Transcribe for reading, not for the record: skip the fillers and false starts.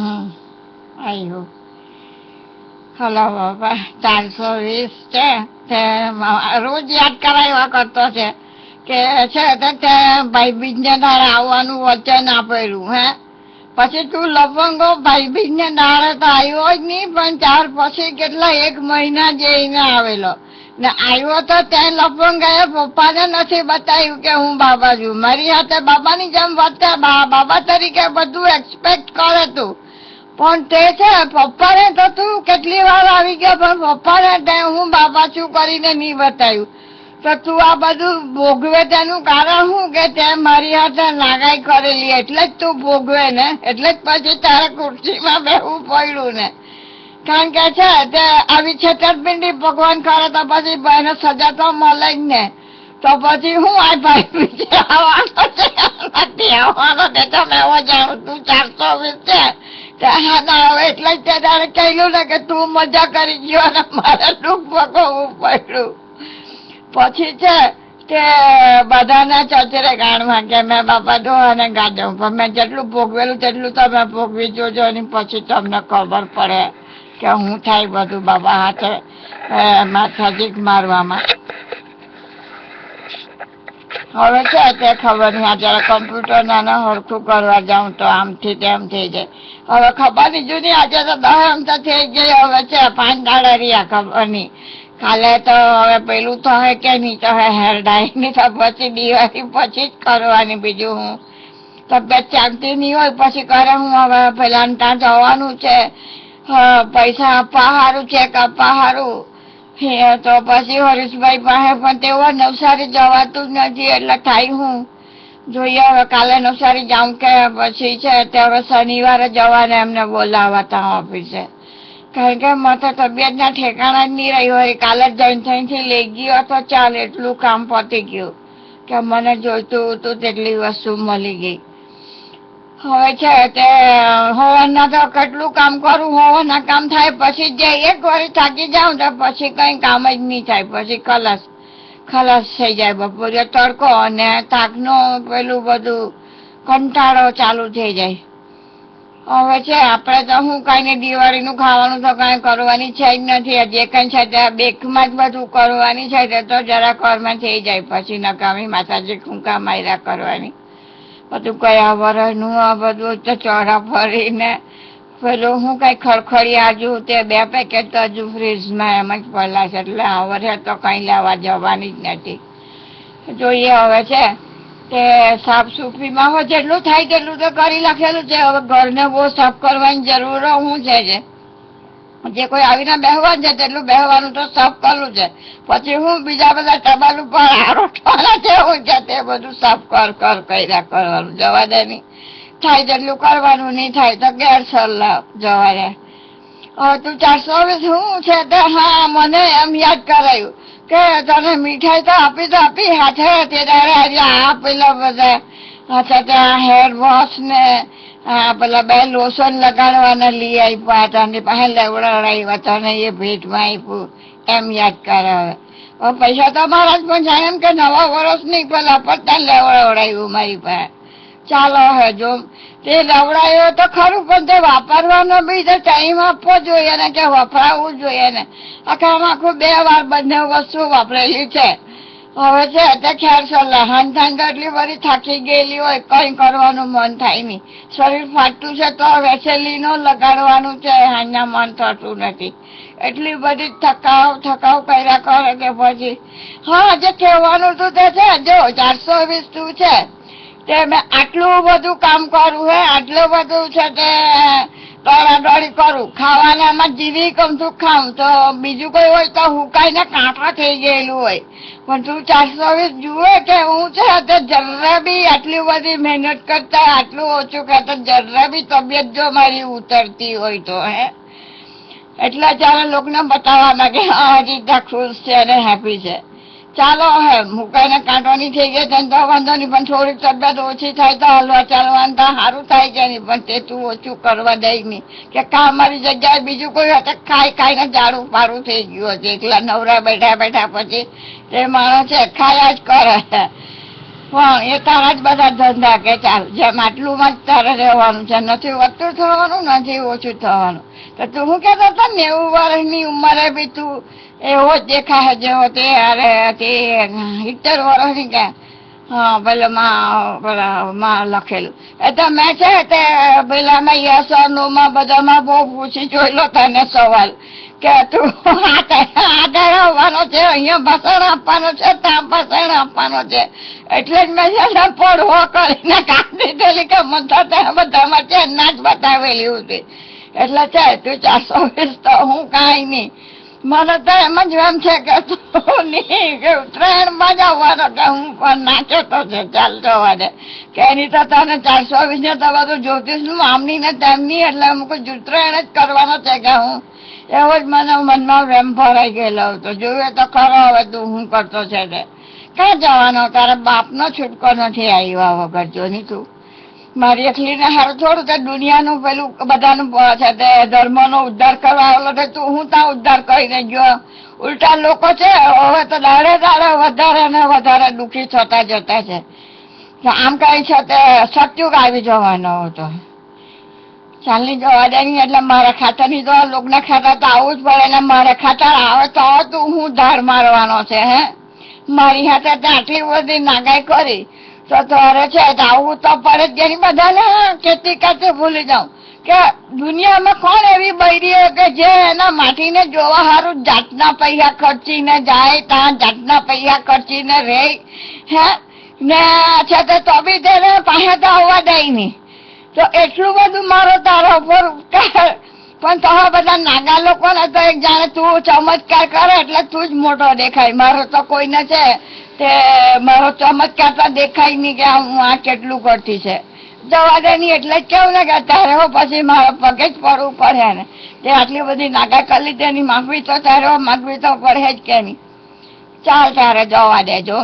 આવ્યું. હલો બાપા, 420 છે તે રોજ યાદ કરાવ્યા કરતો છે કે છે તે ભાઈ બીજને દાડે આવવાનું વચન આપેલું. પછી તું લફંગો ભાઈ બીજને દાડે તો આવ્યો જ નહીં, પણ ત્યાર પછી કેટલા 1 મહિના જઈને આવેલો ને આવ્યો તો ત્યાં લફંગ પપ્પાને નથી બતાવ્યું કે હું બાબા છું. મારી સાથે બાબાની જેમ વર્તે, બાબા તરીકે બધું એક્સપેક્ટ કરે તું, પણ તે છે પપ્પાને તો તું કેટલી વાર આવી ગયો, પણ પપ્પાને તે હું બાબા છું કરીને નહીં બતાવ્યું. તો તું આ બધું ભોગવે તેનું કારણ શું કે તે મારી હાથે નાગાઈ કરેલી એટલે જ તું ભોગવે ને, એટલે જ પછી તારે ખુરશીમાં બેહવું પડ્યું ને. કારણ કે છે તે આવી છેતરપિંડી ભગવાન કરે તો પછી એને સજા તો મળે જ ને. તો પછી હું આ ભાઈ બીજે આવવાનો છે નથી આવવાનો તે તો મેં એવો જાણું. તું 420 છે હવે એટલે જ તે તારે કહ્યું ને કે તું મજા કરી ગયો અને મારે દુઃખ ભોગવવું પડ્યું. પછી છે તે બધાના ચચરે ગાણમાં કે મેં બાપા દો અને ગાજો, પણ મેં જેટલું ભોગવેલું તેટલું તમે ભોગવી જોજો ને પછી તમને ખબર પડે કે હું થાય બધું બાબા હાથે માથાજીક મારવામાં. હવે છે તે ખબર નહીં, જયારે કમ્પ્યુટર નાના હરખું કરવા જાઉં તો આમથી તેમ થઈ જાય. હવે ખબર નહીં જૂની આજે તો 10 એમ તો થઈ ગઈ. હવે છે 5 દાડા રહ્યા ખબર નહીં. કાલે તો હવે પેલું તો હે કે નહીં તો હે હેર ડાઈ ની તો પછી દિવાળી પછી જ કરવાની. બીજું હું તબિયત ચાલતી નહીં હોય પછી કરે હું. હવે પેલા ત્યાં જવાનું છે, પૈસા આપવા સારું ચેક આપવા સારું, તો પછી હરીશભાઈ પાસે પણ તેઓ નવસારી જવાતું જ નથી એટલે થાય હું જોઈએ. હવે કાલે નવસારી જાઉં કે પછી છે તે હવે શનિવારે જવાને એમને બોલાવવા ત્યાં ઓફિસે. કારણ કે માથે તબિયતના ઠેકાણા જ નહીં રહી હોય. કાલે જ જૈનથી લઈ ગયો તો ચાલ, એટલું કામ પતી ગયું કે મને જોઈતું હતું તેટલી વસ્તુ મળી ગઈ. હવે છે તે હોવાના તો કેટલું કામ કરું, હોવાના કામ થાય પછી જે એક વાર થાકી જાઉં તો પછી કઈ કામ જ નહીં થાય. પછી ખલાસ થઈ જાય. બપોરે તડકો અને તાકનો પેલું બધું કંટાળો ચાલુ થઈ જાય. હવે છે આપણે તો હું કઈ ને દિવાળીનું ખાવાનું તો કઈ કરવાની છે જ નથી. જે કઈ છે તે બેકમાં જ બધું કરવાની છે તે તો જરા ઘરમાં થઈ જાય. પછી નકામી માતાજી કુંકા માર્યા કરવાની. બધું કયા વરસનું આ બધું તો ચોરા ફરીને પેલું હું કઈ ખડખડી આજુ તે 2 પેકેટ તો હજુ ફ્રીજમાં એમ જ પડેલા છે. એટલે આ વર્ષે તો કઈ લેવા જવાની જ નથી. જોઈએ હવે છે તે સાફ સુફીમાં હોય જેટલું થાય તેટલું તો કરી લખેલું છે. હવે ઘરને બહુ સાફ કરવાની જરૂર શું છે જે કોઈ આવીને બેહવાનું છે તેટલું બેહવાનું તો સાફ કરવું છે. પછી હું બીજા બધા ટબાલ ઉપર આરોટવાના છે હું છે તે બધું સાફ કર્યા કરવાનું. જવા દે નહીં, થાય તેટલું કરવાનું, નહીં થાય તો ગેરસલાહ જવા દે. હવે તું 420 શું છે તે હા મને એમ યાદ કરાયું કે તને મીઠાઈ તો આપી હાથે તે આજે આ પેલા બધા હાથે હેર વોશ ને પેલા 2 લોશન લગાડવાના લઈ આપ્યા તને પાસે લેવડાવ્યા તને એ ભેટમાં આપ્યું એમ યાદ કરાવે. હવે પૈસા તો મારા જ પણ જાય એમ કે નવા વર્ષ ની પેલા પત્તા લેવડાવ્યું મારી પાસે. ચાલો હે જો તે લવડાયો તો ખરું, પણ તે વાપરવાનો બી તો ટાઈમ આપવો જોઈએ ને કે વપરાવું જોઈએ ને. આખામાં આખું 2 વાર બંને વસ્તુ વાપરેલી છે. હવે છે તે ખ્યાલ સલાહ હાન એટલી બધી થાકી ગયેલી હોય કઈ કરવાનું મન થાય નહીં. શરીર ફાટતું છે તો વેસેલીનો લગાડવાનું છે, હાના મન થતું નથી. એટલી બધી થકાવ કર્યા કરે કે પછી હા જે કહેવાનું તું તે છે જો 420 તું છે તે મેં આટલું બધું કામ કરું હે, આટલું બધું છે તે દોડાદોડી કરું, ખાવાનામાં જીવી કમતું ખાઉં તો બીજું કોઈ હોય તો હુકાઈને કાંટા થઈ ગયેલું હોય. પણ તું 420 જુએ કે હું છે તે જરા બી આટલી બધી મહેનત કરતા આટલું ઓછું ખાતા જરા બી તબિયત જો મારી ઉતરતી હોય તો એટલે ચાલો લોકોને બતાવવાના કે હજી ખુશ છે અને હેપી છે. ચાલો હે મુકાઈને કાંટોની થઈ ગઈ તો વાંધો નહીં, પણ થોડીક તબિયત ઓછી થાય તો હલવા ચાલવાનું તો સારું થાય છે નહીં, પણ તે તું ઓછું કરવા દઈ નહીં કે કા મારી જગ્યાએ બીજું કોઈ હતા ખાઈને જાડું પારું થઈ ગયું હશે. એકલા નવરા બેઠા પછી તે માણસ છે ખાયા જ કરે. પણ એ તારા જ બધા ધંધા કે ચાલ જેમ આટલુંમાં જ તારે રહેવાનું છે, નથી વધતું થવાનું નથી ઓછું થવાનું. તો તું શું કહેતો હતો 90 વર્ષની ઉંમરે બી તું એવો જ દેખાય જેવો તે અરે તે 70 વર્ષની કે હા પેલામાં લખેલું એ તો મેં છે તે પેલામાં યસ નો બધામાં બહુ પૂછી જોયેલો તને સવાલ કે તું આગળ આવવાનો છે, અહીંયા ભાષણ આપવાનો છે, ત્યાં ભાષણ આપવાનો છે. એટલે જ મેં છે પડવો કરીને કાઢી દીધેલી કે મને બધામાં છે ના જ બતાવેલી હતી. એટલે છે તું 420 તો હું કાંઈ નહીં. મને તો એમ જ એમ છે કે તું નહીં કે ઉત્તરાયણમાં જ આવવાનો કે હું પણ નાખ્યો તો છે ચાલ જવા દે કે એની તો તને 420 ને તો બધું જ્યોતિષનું આમની ને તેમની એટલે અમુક ઉત્તરાયણ જ કરવાનો છે કે હું એવો જ મને મનમાં વેમ ભરાઈ ગયેલો હતો. જોયું તો ખરો હવે તું હું કરતો છે તે ક્યાં જવાનો તારા બાપનો છૂટકો નથી આવ્યા વગર જોની તું મારી એકલીને હારું થોડું કે દુનિયાનું પેલું બધાનું છે તે ધર્મનો ઉદ્ધાર કરવા આવેલો છે તું હું ત્યાં ઉદ્ધાર કરીને ગયો. ઉલટા લોકો છે હવે તો દાડે દાડે વધારે ને વધારે દુઃખી થતા જતા છે. આમ કઈ છે તે સતયુગ આવી જવાનો હતો. ચાલની જવા દે નહીં એટલે મારા ખાતાની તો લોકોના ખાતા તો આવું જ પડે ને મારા ખાતા આવે તો તું હું ધાર મારવાનો છે હે મારી હાથે આટલી બધી નાગાઈ કરી તો તારે છે આવું તો પડે જ જેની બધાને કેતી કાતે ભૂલી જાઉં કે દુનિયામાં કોણ એવી બૈરી કે જે એના માટીને જોવા સારું જાતના પૈસા ખર્ચીને જાય ત્યાં જાતના પૈસા ખર્ચીને રહે હે ને છે તે તો બી તેને પાસે તો આવવા દે નહીં. તો એટલું બધું મારો તારા ઉપર પણ તો બધા નાગા લોકો ને તો એક જાણે તું ચમત્કાર કરે એટલે તું જ મોટો દેખાય. મારો તો કોઈને છે તે મારો ચમત્કાર તો દેખાય નહીં કે હું આ કેટલું કરતી છે. જવા દે નહીં એટલે જ કેવું ને કે તારે પછી મારા પગે જ પડવું પડે ને તે આટલી બધી નાગા કરી તેની માગવી તો તારે માગવી તો પડે જ કે નહીં. ચાલ તારે જવા દેજો.